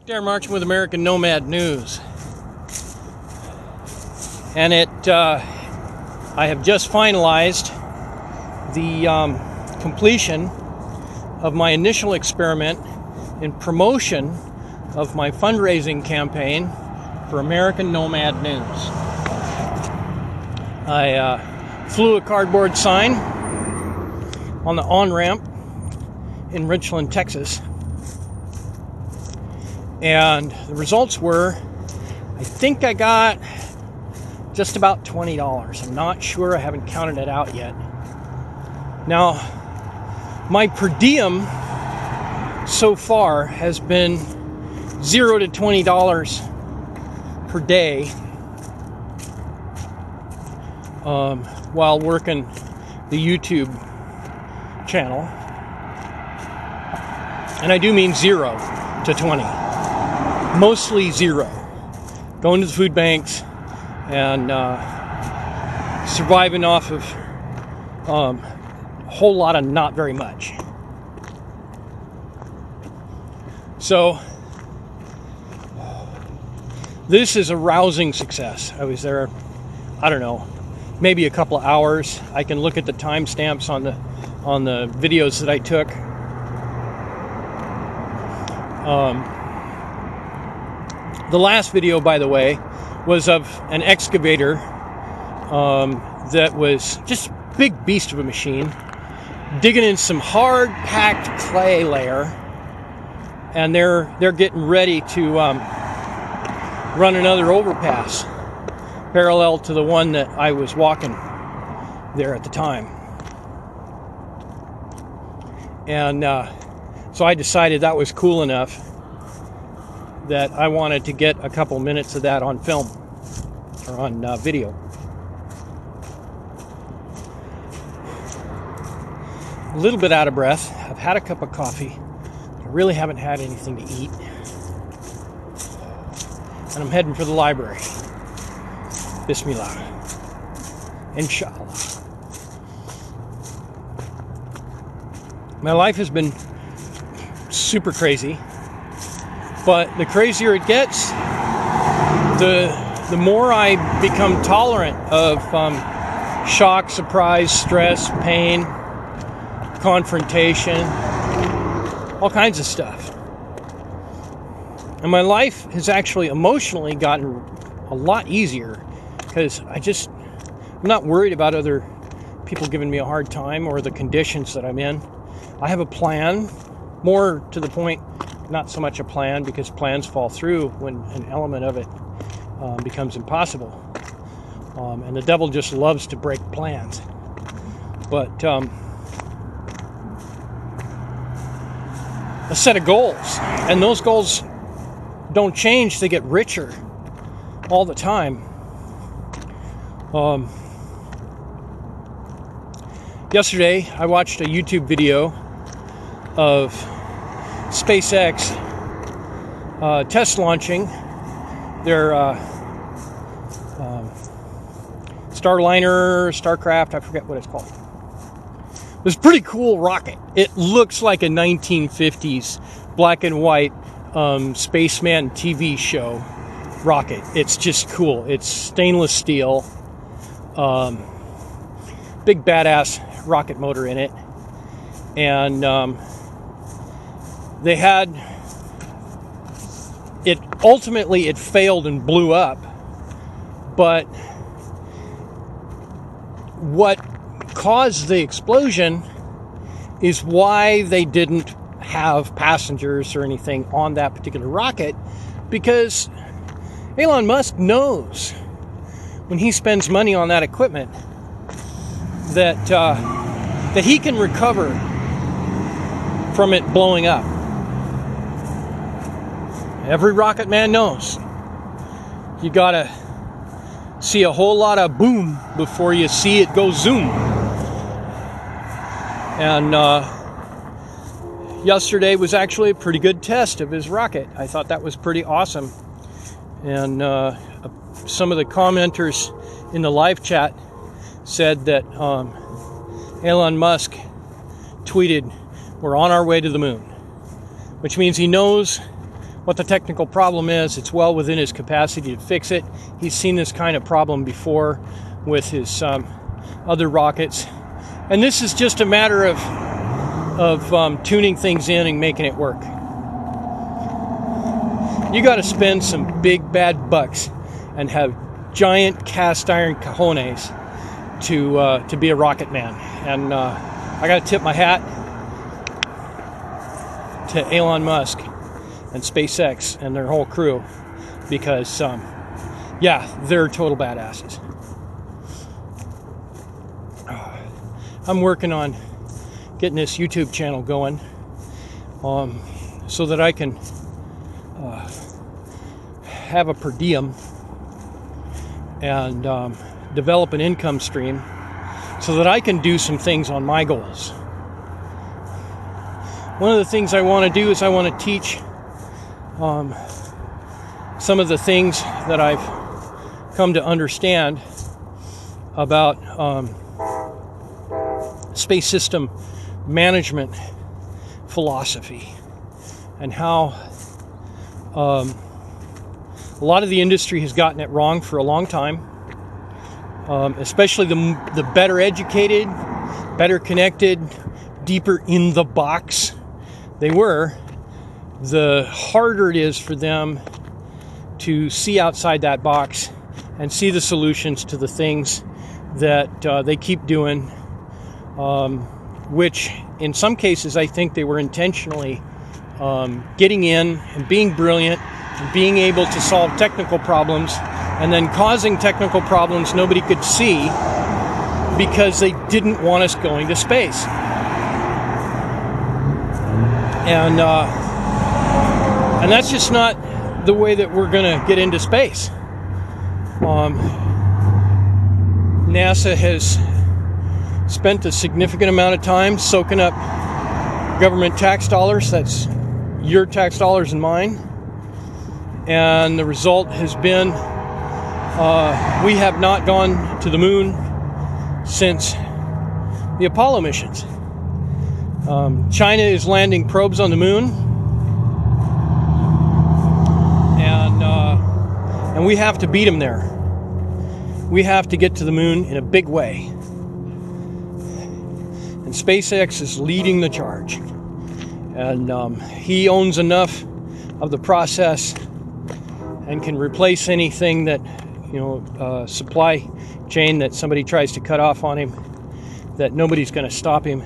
Darren Marchman with American Nomad News, and I have just finalized the completion of my initial experiment in promotion of my fundraising campaign for American Nomad News. I flew a cardboard sign on the on-ramp in Richland, Texas. And the results were, I think I got just about $20. I'm not sure. I haven't counted it out yet. Now, my per diem so far has been $0 to $20 per day while working the YouTube channel. And I do mean 0 to 20. Mostly 0. Going to the food banks and surviving off of a whole lot of not very much. So this is a rousing success. I was there, I don't know, maybe a couple of hours. I can look at the timestamps on the videos that I took. The last video, by the way, was of an excavator that was just a big beast of a machine, digging in some hard packed clay layer, and they're getting ready to run another overpass parallel to the one that I was walking there at the time. And so I decided that was cool enough that I wanted to get a couple minutes of that on film or on video. A little bit out of breath. I've had a cup of coffee. I really haven't had anything to eat. And I'm heading for the library. Bismillah. Inshallah. My life has been super crazy. But the crazier it gets, the more I become tolerant of shock, surprise, stress, pain, confrontation, all kinds of stuff. And my life has actually emotionally gotten a lot easier because I'm not worried about other people giving me a hard time or the conditions that I'm in. I have a plan, more to the point, not so much a plan, because plans fall through when an element of it becomes impossible. And the devil just loves to break plans. But a set of goals. And those goals don't change, they get richer all the time. Yesterday, I watched a YouTube video of SpaceX test launching their Starcraft, I forget what it's called. It was a pretty cool rocket. It looks like a 1950s black and white spaceman TV show rocket. It's just cool. It's stainless steel, big badass rocket motor in it, and they had it. Ultimately, it failed and blew up. But what caused the explosion is why they didn't have passengers or anything on that particular rocket, because Elon Musk knows when he spends money on that equipment that he can recover from it blowing up. Every rocket man knows you gotta see a whole lot of boom before you see it go zoom. And yesterday was actually a pretty good test of his rocket. I thought that was pretty awesome. And some of the commenters in the live chat said that Elon Musk tweeted, "We're on our way to the moon," which means he knows what the technical problem is. It's well within his capacity to fix it. He's seen this kind of problem before with his other rockets. And this is just a matter of tuning things in and making it work. You got to spend some big bad bucks and have giant cast iron cojones to be a rocket man. And I got to tip my hat to Elon Musk and SpaceX and their whole crew, because they're total badasses. I'm working on getting this YouTube channel going so that I can have a per diem and develop an income stream so that I can do some things on my goals. One of the things I want to do is I want to teach some of the things that I've come to understand about space system management philosophy, and how a lot of the industry has gotten it wrong for a long time, especially the better educated, better connected, deeper in the box they were, the harder it is for them to see outside that box and see the solutions to the things that they keep doing, which in some cases I think they were intentionally getting in and being brilliant and being able to solve technical problems and then causing technical problems nobody could see because they didn't want us going to space. And that's just not the way that we're going to get into space. NASA has spent a significant amount of time soaking up government tax dollars. That's your tax dollars and mine. And the result has been we have not gone to the moon since the Apollo missions. China is landing probes on the moon, and we have to beat them there. We have to get to the moon in a big way. And SpaceX is leading the charge. And he owns enough of the process and can replace anything that, supply chain that somebody tries to cut off on him, that nobody's going to stop him.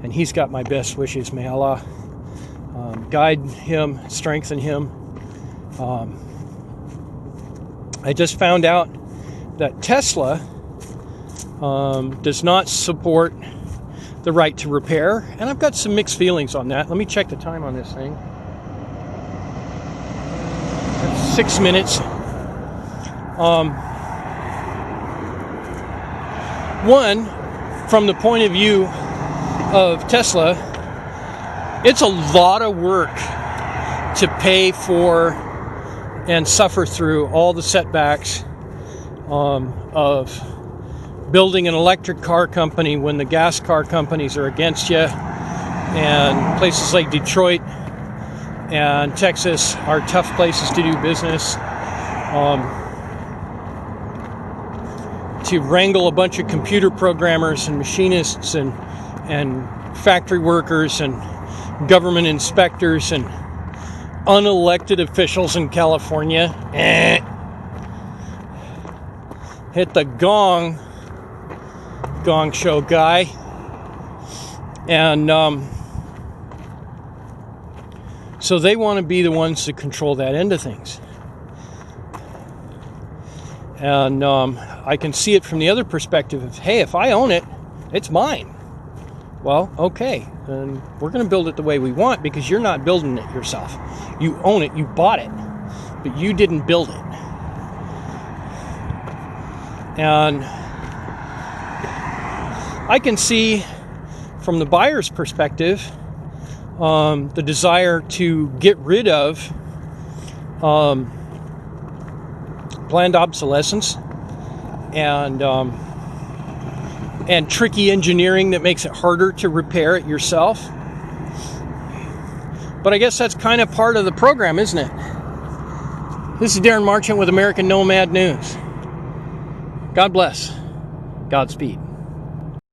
And he's got my best wishes. May Allah guide him, strengthen him. I just found out that Tesla does not support the right to repair, and I've got some mixed feelings on that. Let me check the time on this thing. That's 6 minutes. One, from the point of view of Tesla, it's a lot of work to pay for and suffer through all the setbacks of building an electric car company when the gas car companies are against you, and places like Detroit and Texas are tough places to do business. To wrangle a bunch of computer programmers and machinists and factory workers and government inspectors and unelected officials in California. Hit the gong show guy. And so they want to be the ones to control that end of things. And I can see it from the other perspective of, hey, if I own it, it's mine. Well, okay, then we're going to build it the way we want, because you're not building it yourself. You own it, you bought it, but you didn't build it. And I can see from the buyer's perspective the desire to get rid of planned obsolescence and tricky engineering that makes it harder to repair it yourself. But I guess that's kind of part of the program, isn't it? This is Darren Marchant with American Nomad News. God bless. Godspeed.